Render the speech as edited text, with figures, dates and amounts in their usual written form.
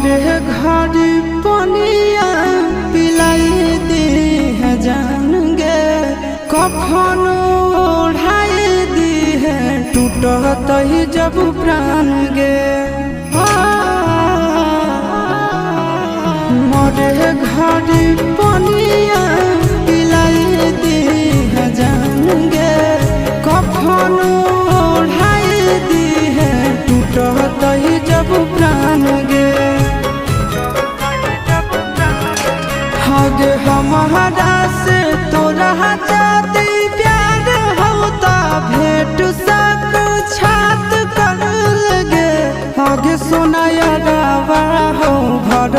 मरे घर पनिया पिलाई दी है जान गे कफन ओढ़ाई दी है टूटत ही जब प्राण गे मरे घर पनिया पिलाई दी है जान गे कफन ओढ़ाई दी है टूटत ही जब प्राण गे हगे हमारा से तोरा जाती प्यार होता भेंट सक छात कर लगे हगे सोनाया रावा हो भर